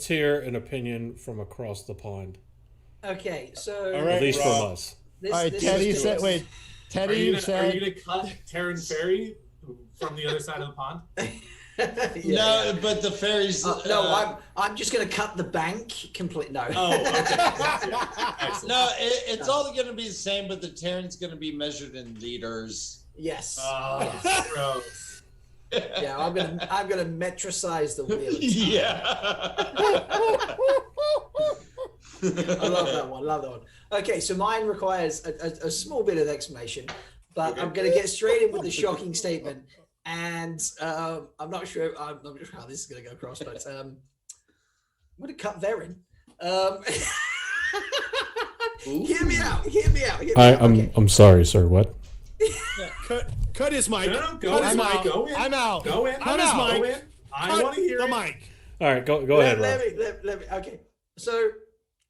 Let's hear an opinion from across the pond. Okay, so All right, At least Rob. from us. this, All right, this Teddy is said. Wait, Teddy Are you said. gonna cut Terran Ferry from the other side of the pond? Yeah. But the fairies. No, I'm just going to cut the bank completely. No. Oh, okay. Excellent. No, it's all going to be the same, but the Terran's going to be measured in liters. Yes. Oh, gross. Yeah, I'm gonna metricize the wheel. Yeah. I love that one. Love that one. Okay, so mine requires a small bit of explanation, but I'm going to get straight in with the shocking statement. And I'm not sure how this is going to go across, but I'm going to cut Verin. Hear me out. I'm sorry, sir. What? Cut his mic. No, Cut go his in. mic. Go in. I'm out. Go in. Cut his Go mic. in. I want to hear the it. mic. All right, go ahead, Rob. Let me. Okay, so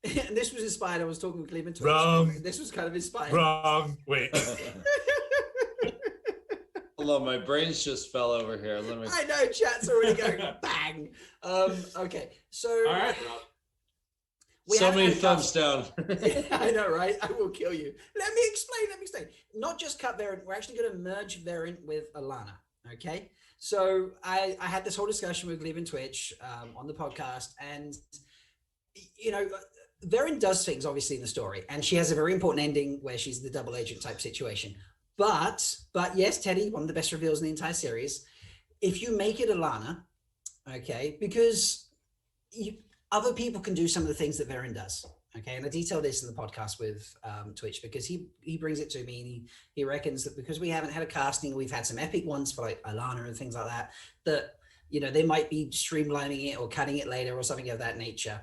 and this was inspired. I was talking with Cleveland. Wrong. This was kind of inspired. Wrong. Wait. Hello, my brains just fell over here. Let me. I know, chat's already going bang. Okay, so All right, Rob. we So haven't many had thumbs down. I know, right? I will kill you. Let me explain. Not just cut Variant, we're actually going to merge Variant with Alana. Okay. So I had this whole discussion with Glebe and Twitch on the podcast, and Variant does things obviously in the story, and she has a very important ending where she's the double agent type situation. But yes, Teddy, one of the best reveals in the entire series. If you make it Alana, okay, because other people can do some of the things that Verin does. Okay, and I detail this in the podcast with Twitch because he brings it to me, and he reckons that because we haven't had a casting, we've had some epic ones for like Alana and things like that they might be streamlining it or cutting it later or something of that nature.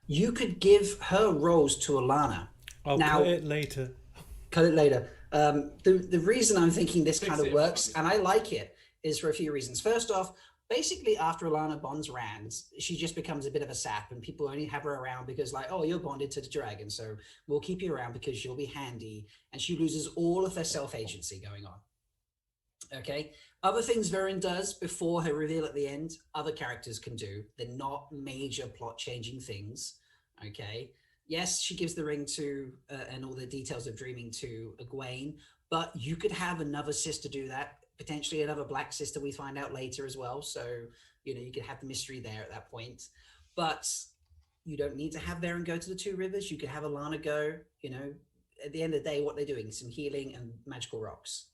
You could give her roles to Alana. I'll cut it later. The reason I'm thinking this kind of works, and I like it, is for a few reasons. First off, basically after Alana bonds Rand, she just becomes a bit of a sap, and people only have her around because like, oh, you're bonded to the dragon, so we'll keep you around because you'll be handy. And she loses all of her self-agency going on. Okay. Other things Verin does before her reveal at the end, other characters can do. They're not major plot changing things. Okay. Yes, she gives the ring to and all the details of dreaming to Egwene, but you could have another sister do that, potentially another black sister we find out later as well. So, you could have the mystery there at that point. But you don't need to have Verin go to the Two Rivers. You could have Alana go, at the end of the day, what they're doing, some healing and magical rocks.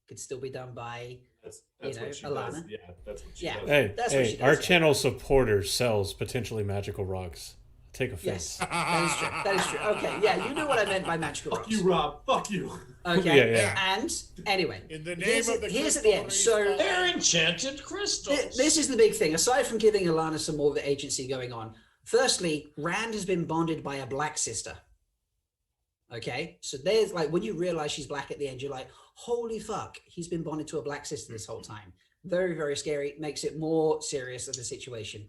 Could still be done by That's what she Alana. does. Yeah, that's what she Yeah. does. Hey, That's what she does, our yeah. channel supporter sells potentially magical rocks. Take offense. Yes, that is true. Okay, yeah, you knew what I meant by magical Fuck rocks. you, Rob. Fuck you. Okay, Yeah. And anyway, In the name here's of the here's at the end. So They're enchanted crystals. this is the big thing. Aside from giving Alana some more of the agency going on, firstly, Rand has been bonded by a black sister. Okay, so there's like when you realize she's black at the end, you're like, holy fuck, he's been bonded to a black sister this whole time. Very, very scary. Makes it more serious of the situation.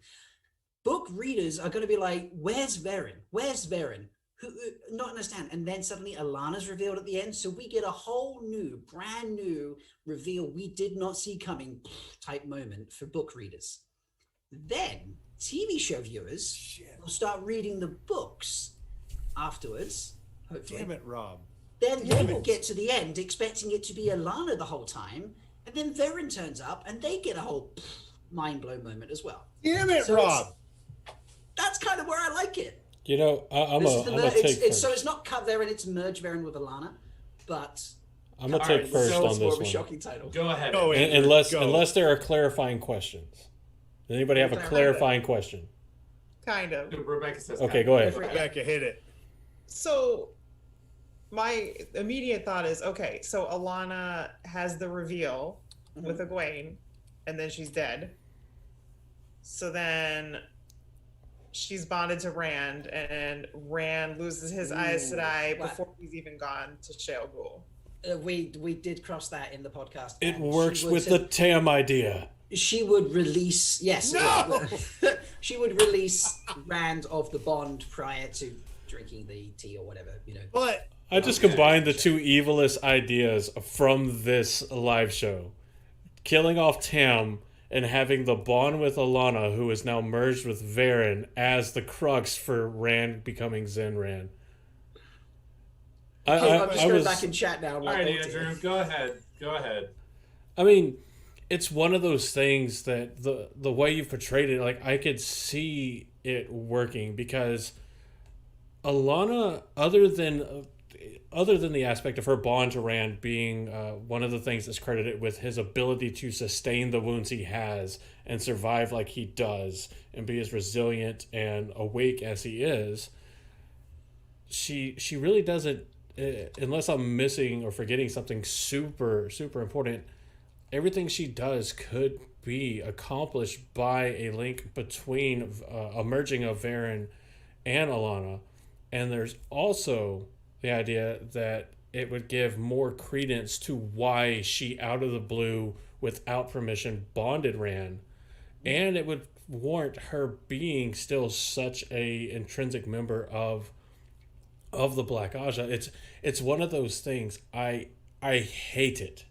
Book readers are going to be like, where's Verin? Where's Verin? Who not understand. And then suddenly Alana's revealed at the end. So we get a whole new, brand new reveal we did not see coming type moment for book readers. Then TV show viewers will start reading the books afterwards, hopefully. Damn it, Rob. Then they will get to the end expecting it to be Alana the whole time. And then Verin turns up and they get a whole mind blown moment as well. Damn it, So Rob. That's kind of where I like it. I'm This is gonna the take first. so it's not cut Verin, it's merge Verin with Alana, but I'm gonna All take right, first so on it's more this of a one. shocking title. Go ahead. Go in. Unless Go. unless there are clarifying questions. Does anybody have a clarifying question? Kind of. Rebecca says. Okay, go ahead. Rebecca, hit it. So my immediate thought is, okay, so Alana has the reveal with Egwene, and then she's dead. So then she's bonded to Rand, and Rand loses his Aes Sedai Wow. before he's even gone to Shale Ghul. We did cross that in the podcast. It and works she would with say- the Tam idea. She would release, yes. No! She would release Rand of the bond prior to drinking the tea or whatever, But I just combined the two evilest ideas from this live show. Killing off Tam and having the bond with Alana, who is now merged with Varen, as the crux for Rand becoming Zen Rand. Okay, I'm just going back in chat now. All right, Andrew, go ahead. Go ahead. I mean, it's one of those things that the way you portrayed it, like, I could see it working, because Alana, other than the aspect of her bond to Rand being one of the things that's credited with his ability to sustain the wounds he has and survive like he does and be as resilient and awake as he is, she really doesn't, unless I'm missing or forgetting something super, super important, everything she does could be accomplished by a link between a merging of Varen and Alana. And there's also the idea that it would give more credence to why she, out of the blue, without permission, bonded Rand. And it would warrant her being still such a intrinsic member of the Black Aja. It's one of those things. I hate it,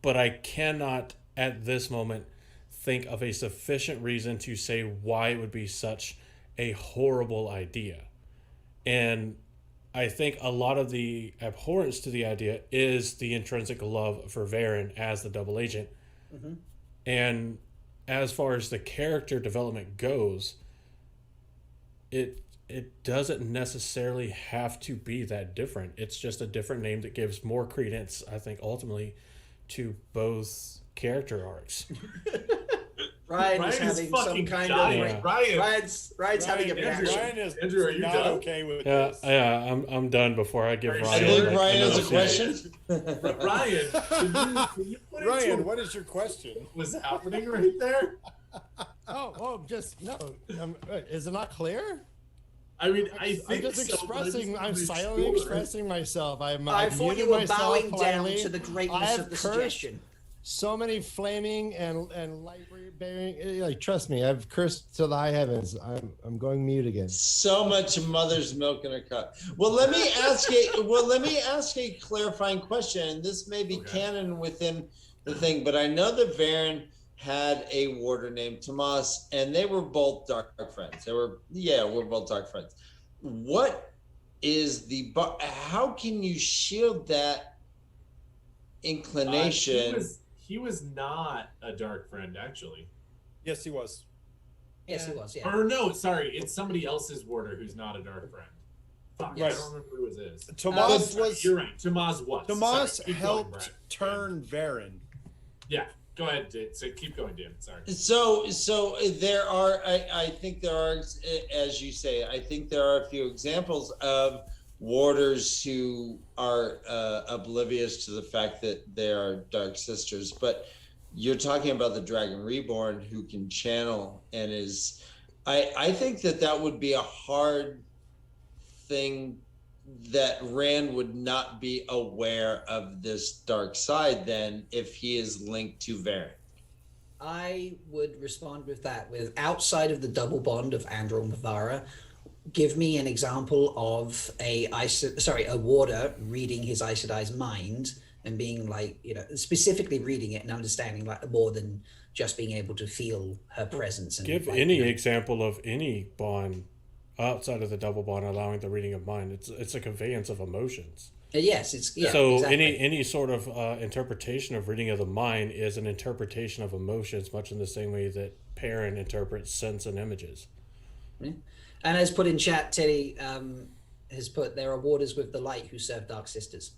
but I cannot at this moment think of a sufficient reason to say why it would be such a horrible idea. And I think a lot of the abhorrence to the idea is the intrinsic love for Varen as the double agent. Mm-hmm. And as far as the character development goes, it doesn't necessarily have to be that different. It's just a different name that gives more credence, I think, ultimately, to both character arcs. Ryan is having some kind of Ryan's having a reaction. Andrew, are you not done? Okay with this? Yeah, I'm done before I give Ryan. I think Ryan has a question. Ryan, can you put Ryan, what is your question? What's happening right there? Just no. Is it not clear? I mean, I I'm think just so, but expressing. I'm just silently sure. expressing myself. I I've thought muted you were myself bowing down politely. to the greatness I've of the cursed suggestion. so many flaming and light bearing. Like, trust me, I've cursed to the high heavens. I'm going mute again. So much mother's milk in a cup. Well, let me ask a clarifying question, and this may be canon within the thing, but I know that Varen had a warder named Tomas, and they were both dark friends. We're both dark friends. What is how can you shield that inclination? He was not a dark friend, actually. Yes, he was. Yes, he was. Yeah. Or no, sorry, it's somebody else's warder who's not a dark friend. Fuck, Yes. I don't remember who it is. Tomas was. You're right. Tomas was. Tomas Sorry, keep helped going, Brad. turn Varen. Yeah, go ahead. So keep going, Dan. Sorry. So there are, I think there are, as you say, I think there are a few examples of warders who are oblivious to the fact that they are dark sisters, but you're talking about the Dragon Reborn who can channel and is, I think that would be a hard thing, that Rand would not be aware of this dark side then if he is linked to Varen. I would respond with that with outside of the double bond of Andor and Mavara, give me an example of a warder reading his Aes Sedai's mind and being like, specifically reading it and understanding like more than just being able to feel her presence. And Give any example of any bond outside of the double bond allowing the reading of mind. It's a conveyance of emotions. Yes, so exactly. any sort of interpretation of reading of the mind is an interpretation of emotions, much in the same way that Perrin interprets sense and images. Yeah. And as put in chat, Teddy has put, there are warders with the light who serve Dark Sisters.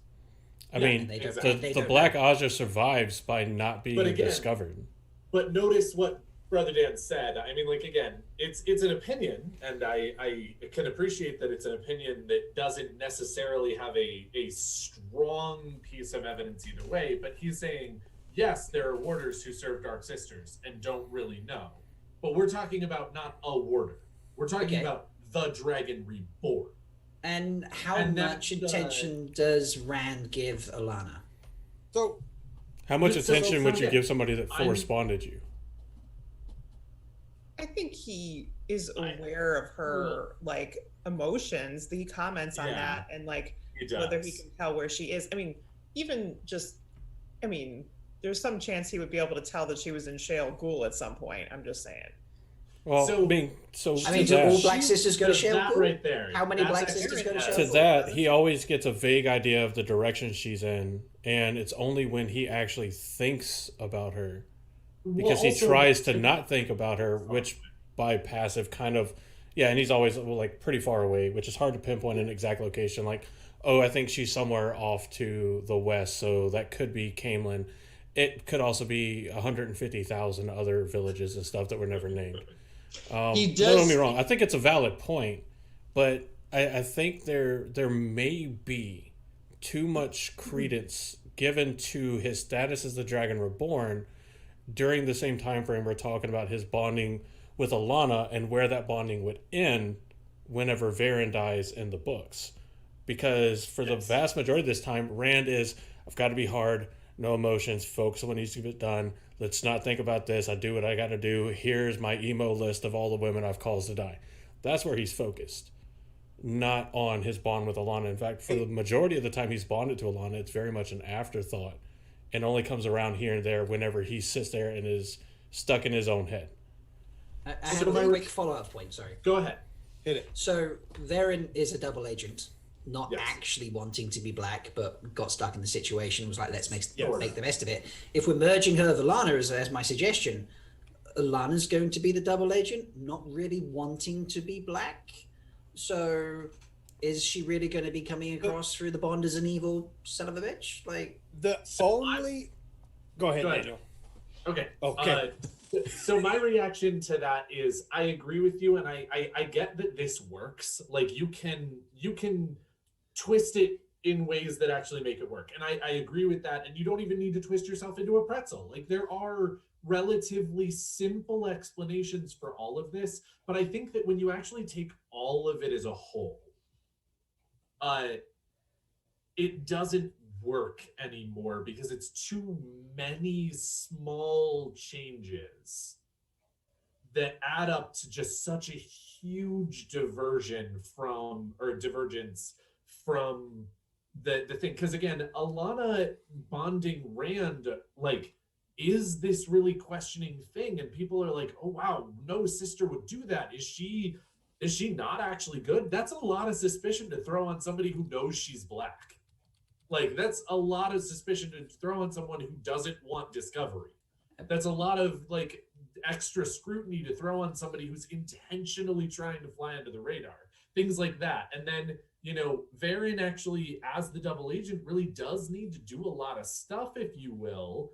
I mean, the Black Aja survives by not being discovered. But notice what Brother Dan said. I mean, like, again, it's an opinion, and I can appreciate that it's an opinion that doesn't necessarily have a strong piece of evidence either way, but he's saying, yes, there are warders who serve Dark Sisters and don't really know. But we're talking about not a warder. We're talking about the Dragon Reborn. And how much attention does Rand give Alana? So, how much attention would you give somebody that force-bonded you? I think he is aware of her like emotions. He comments on that and like whether he can tell where she is. I mean, even just, there's some chance he would be able to tell that she was in Shale Ghul at some point. I'm just saying. Well, So- I mean, so I mean, to do all that, black sisters go to Does Shale that Ghul? right there. How many That's black actually- sisters go to Shale to Ghul? that, he always gets a vague idea of the direction she's in, and it's only when he actually thinks about her, because Well, he also- tries to not think about her, which by passive kind of, yeah, and he's always like pretty far away, which is hard to pinpoint an exact location. Like, oh, I think she's somewhere off to the west, so that could be Camelin. It could also be 150,000 other villages and stuff that were never named. He Don't does- get me wrong. I think it's a valid point, but I think there may be too much credence given to his status as the Dragon Reborn during the same time frame we're talking about his bonding with Alana and where that bonding would end whenever Varen dies in the books. Because for the vast majority of this time, Rand is, I've got to be hard, no emotions, focus on what needs to get done. Let's not think about this. I do what I got to do. Here's my emo list of all the women I've caused to die. That's where he's focused, not on his bond with Alana. In fact, for the majority of the time he's bonded to Alana, it's very much an afterthought and only comes around here and there whenever he sits there and is stuck in his own head. I have a quick follow-up point, sorry. Go ahead. Hit it. So Varen is a double agent, not Yes. actually wanting to be black, but got stuck in the situation, was like, let's make Yes. the best of it. If we're merging her with Alana as my suggestion, Alana's going to be the double agent, not really wanting to be black. So is she really going to be coming across through the bond as an evil son of a bitch? Like, The only. Go ahead, Go ahead. Daniel. Okay. Okay. So my reaction to that is I agree with you, and I get that this works. Like you can twist it in ways that actually make it work. And I agree with that. And you don't even need to twist yourself into a pretzel. Like there are relatively simple explanations for all of this, but I think that when you actually take all of it as a whole, it doesn't work anymore because it's too many small changes that add up to just such a huge divergence from the thing. Because again, Alana bonding Rand, like, is this really questioning thing? And people are like, oh wow, no sister would do that. Is she not actually good? That's a lot of suspicion to throw on somebody who knows she's black. Like, that's a lot of suspicion to throw on someone who doesn't want discovery. That's a lot of, like, extra scrutiny to throw on somebody who's intentionally trying to fly under the radar. Things like that. And then, you know, Varen actually, as the double agent, really does need to do a lot of stuff, if you will,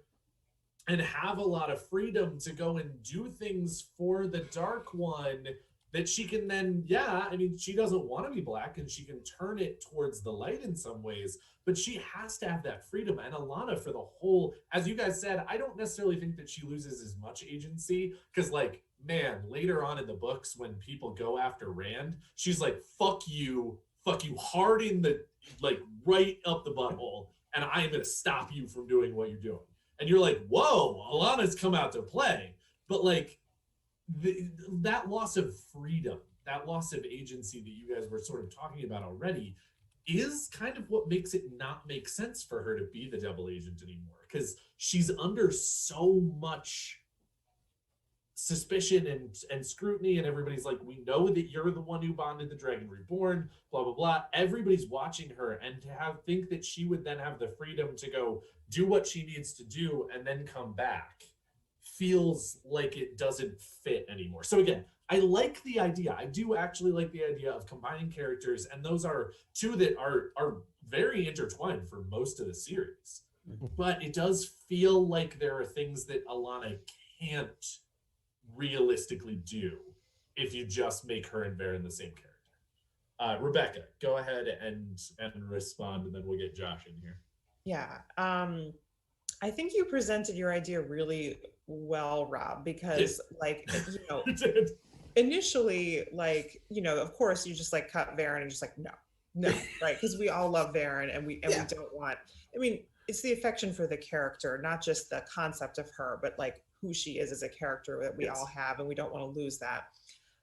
and have a lot of freedom to go and do things for the Dark One that she can then, yeah, I mean, she doesn't want to be black and she can turn it towards the light in some ways, but she has to have that freedom. And Alana, for the whole, as you guys said, I don't necessarily think that she loses as much agency because, like, man, later on in the books when people go after Rand, she's like, fuck you hard in the, like, right up the butthole, and I am going to stop you from doing what you're doing. And you're like, whoa, Alana's come out to play. But, like, that loss of freedom, that loss of agency that you guys were sort of talking about already is kind of what makes it not make sense for her to be the double agent anymore, because she's under so much suspicion and scrutiny, and everybody's like, we know that you're the one who bonded the Dragon Reborn, blah blah blah. Everybody's watching her, and to think that she would then have the freedom to go do what she needs to do and then come back feels like it doesn't fit anymore. So again, I like the idea. I do actually like the idea of combining characters, and those are two that are very intertwined for most of the series. But it does feel like there are things that Alana can't realistically do if you just make her and Varen the same character. Rebecca, go ahead and respond, and then we'll get Josh in here. Yeah. I think you presented your idea really well, Rob, because like, you know, initially, like, you know, of course you just like cut Varen and just like, no, right? Because we all love Varen and we don't want, I mean, it's the affection for the character, not just the concept of her, but like who she is as a character that we all have, and we don't want to lose that.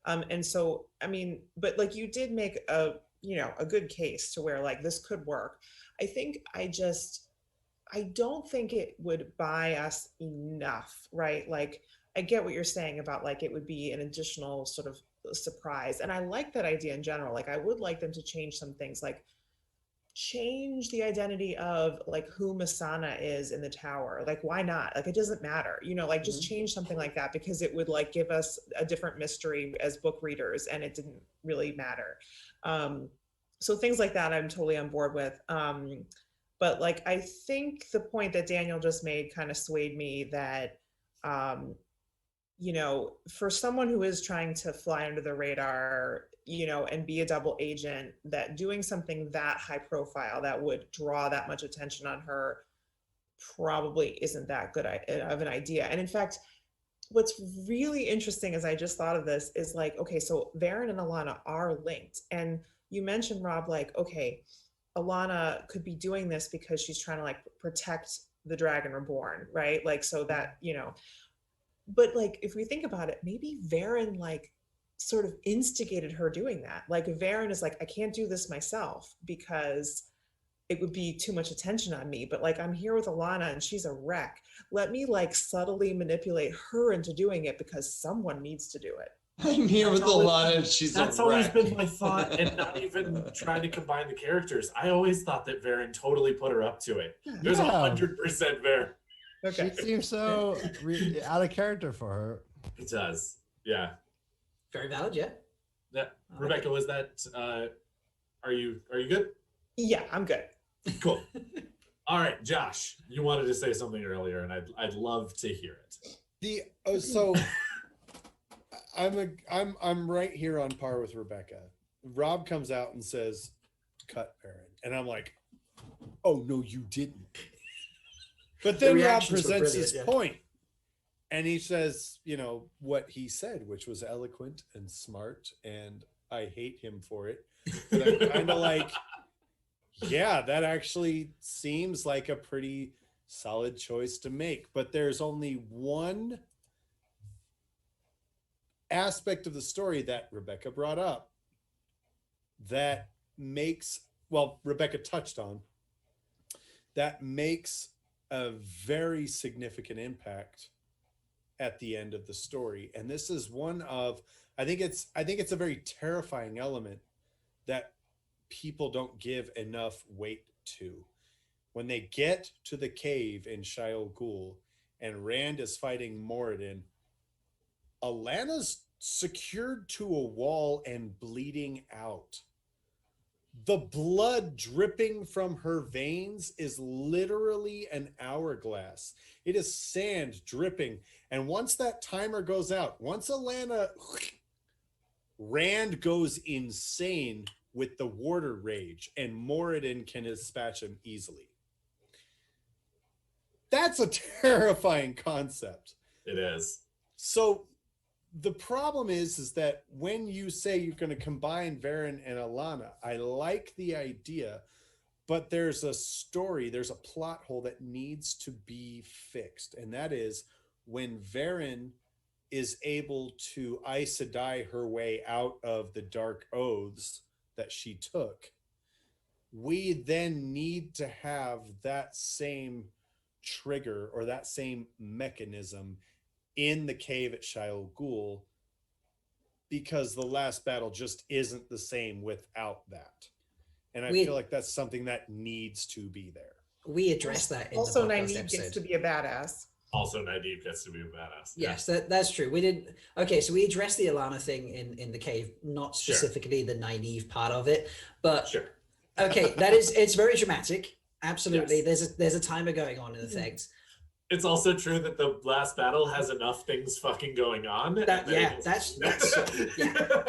And so, I mean, but like you did make a, you know, a good case to where like this could work. I think I just, I don't think it would buy us enough, right? Like, I get what you're saying about like it would be an additional sort of surprise. And I like that idea in general. Like, I would like them to change some things, like change the identity of like who Masana is in the tower. Like, why not? Like, it doesn't matter, you know, like just change something like that, because it would like give us a different mystery as book readers, and it didn't really matter. So things like that I'm totally on board with. But like, I think the point that Daniel just made kind of swayed me that, you know, for someone who is trying to fly under the radar, you know, and be a double agent, that doing something that high profile that would draw that much attention on her probably isn't that good of an idea. And in fact, what's really interesting, as I just thought of this, is like, okay, so Varen and Alana are linked. And you mentioned, Rob, like, okay, Alana could be doing this because she's trying to like protect the Dragon Reborn, right? Like, so that, you know, but like, if we think about it, maybe Varen like sort of instigated her doing that. Like, Varen is like, I can't do this myself because it would be too much attention on me, but like, I'm here with Alana and she's a wreck. Let me like subtly manipulate her into doing it because someone needs to do it. I'm here with Alana and she's That's a always wreck. been my thought, and not even trying to combine the characters. I always thought that Varen totally put her up to it. There's Yeah. 100% Varen. Okay. She seems so out of character for her. It does. Yeah. Very valid, yeah. Yeah. Rebecca, was that are you good? Yeah, I'm good. Cool. All right, Josh, you wanted to say something earlier, and I'd love to hear it. So I'm right here on par with Rebecca. Rob comes out and says, "Cut Varen," and I'm like, "Oh no, you didn't." But then Rob reactions were presents brilliant, his yeah. point, and he says, you know, what he said, which was eloquent and smart, and I hate him for it. But I'm kind of like, yeah, that actually seems like a pretty solid choice to make. But there's only one aspect of the story that Rebecca brought up that makes, well, Rebecca touched on, that makes a very significant impact at the end of the story. And this is one of, I think it's a very terrifying element that people don't give enough weight to. When they get to the cave in Shaiol Ghul and Rand is fighting Moradin, Alana's secured to a wall and bleeding out. The blood dripping from her veins is literally an hourglass. It is sand dripping. And once that timer goes out, once Alana, Rand goes insane with the Warder Rage, and Moradin can dispatch him easily. That's a terrifying concept. It is. So the problem is that when you say you're going to combine Varen and Alana, I like the idea, but there's a story, there's a plot hole that needs to be fixed. And that is when Varen is able to Aes Sedai her way out of the dark oaths that she took, we then need to have that same trigger or that same mechanism in the cave at Shaiol Ghul, because the last battle just isn't the same without that. And I feel like that's something that needs to be there. We addressed that in Also, the podcast Nynaeve episode. gets to be a badass. Also, Nynaeve gets to be a badass. Yes, that's true. We did. Okay, so we addressed the Alana thing in the cave, not Sure. specifically the Nynaeve part of it, but Sure. okay, it's very dramatic. Absolutely, there's a timer going on in the things. It's also true that the last battle has enough things fucking going on. That's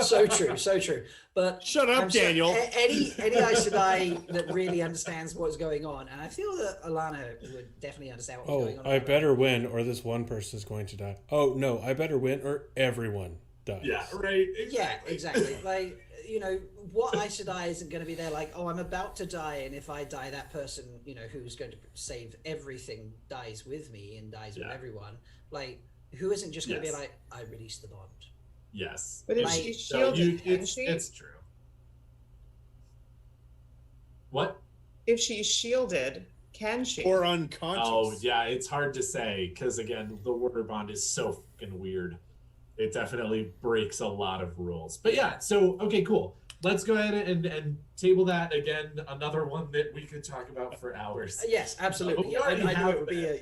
so true, so true. But Shut up, Daniel. Any Aes Sedai that really understands what's going on, and I feel that Alana would definitely understand what's going on. I better win or this one person is going to die. Oh no, I better win or everyone dies. Yeah, right. Yeah, exactly. Like, you know, what Aes Sedai isn't going to be there like, oh, I'm about to die, and if I die, that person, you know, who's going to save everything dies with me and dies with everyone. Like, who isn't just going to be like, I released the bond. Yes. But if Like- she's So shielded, can she? it's true. What? If she's shielded, can she? Or unconscious. Oh yeah, it's hard to say because again, the Warder bond is so fucking weird. It definitely breaks a lot of rules. But yeah, so okay, cool. Let's go ahead and table that again. Another one that we could talk about for hours. Yes, absolutely. We already I know have it would be that.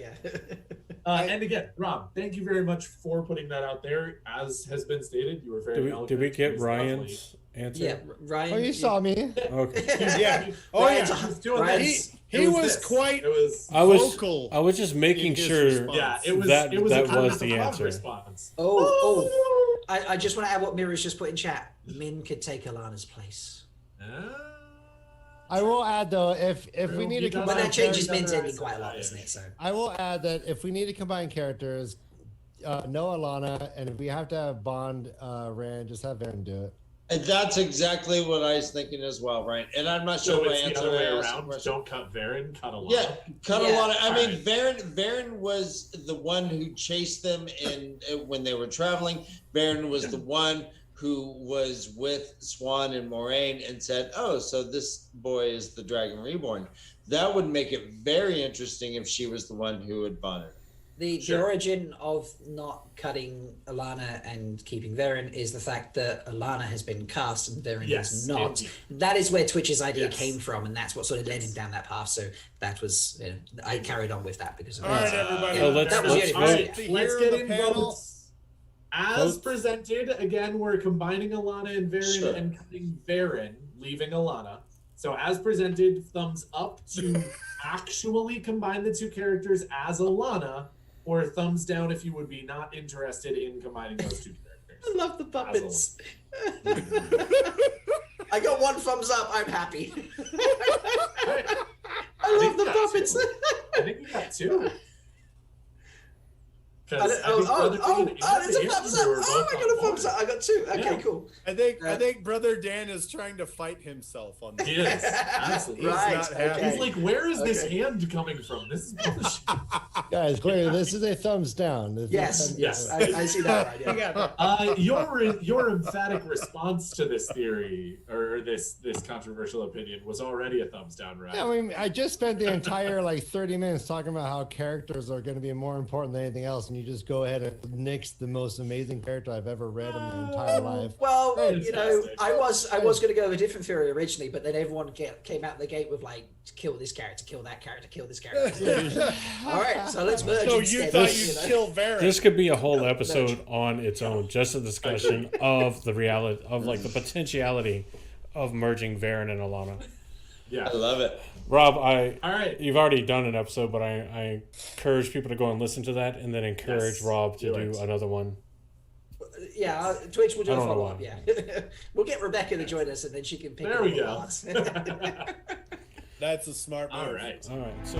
yeah. And again, Rob, thank you very much for putting that out there. As has been stated, you were very Did we eloquent. get It was lovely. Ryan's answer? Yeah, Ryan. Oh, you saw me. Okay. Yeah. Oh Ryan's yeah. a- He was doing Ryan's- this. He It was this. quite It was. I was vocal. just making in his sure. response. Yeah, it was. That- it was that a kind was of the a answer. response. I just want to add what Mira's just put in chat. Min could take Alana's place. I will add though, if we need to He does But combine that changes characters- Min's ending quite a lot, doesn't it? So I will add that if we need to combine characters, no Alana, and if we have to have Bond, Rand, just have Varen do it. And that's exactly what I was thinking as well, right? And I'm not So sure what it's the answer other way I asked the around. question. Don't cut Varen, cut Alana. Yeah, cut Yeah, a lot of. I mean, alright. Varen was the one who chased them in when they were traveling. Varen was the one who was with Swan and Moraine and said, "Oh, so this boy is the Dragon Reborn." That would make it very interesting if she was the one who had bonded. the Sure. origin of not cutting Alana and keeping Varen is the fact that Alana has been cast and Varen Yes, is not. indeed. That is where Twitch's idea Yes. came from, and that's what sort of led him down that path. So that was, I carried on with that because of All right, that. everybody. So let's- That was let's the vote. only To reason, Let's hear get the in panel. votes. As Vote. presented, again, we're combining Alana and Varen Sure. and cutting Varen, leaving Alana. So as presented, thumbs up to actually combine the two characters as Alana, or thumbs down if you would be not interested in combining those two characters. I love the puppets. I got one thumbs up. I'm happy. I love the puppets. I think we got two. There's a thumbs up. Oh, I got a thumbs up. I got two. Okay, Yeah. cool. I think Brother Dan is trying to fight himself on He this. is, absolutely. He's Right, not happy. okay. He's like, where is this Okay. hand coming from? This is bullshit. Guys, clearly this is a thumbs down. This is a Yes, thumbs yes. down. I see that right. You Yeah. got that. Your emphatic response to this theory or this controversial opinion was already a thumbs down, right? Yeah, I mean, I just spent the entire 30 minutes talking about how characters are going to be more important than anything else, and you just go ahead and nix the most amazing character I've ever read in my entire life. Well, Fantastic. I was going to go with a different theory originally, but then everyone came out the gate with kill this character, kill that character, kill this character. All right, so let's merge. So you instead, thought This- you'd kill Varen. This could be a whole episode on its own, just a discussion of the reality of the potentiality of merging Varen and Alana. Yeah. I love it. Rob, All right. you've already done an episode, but I encourage people to go and listen to that, and then encourage Yes, Rob to do do it. another one. Yeah, Twitch will do I a don't know follow up. why. Yeah, we'll get Rebecca to join us, and then she can pick There it we all go. apart. That's a smart move. All right. All right, so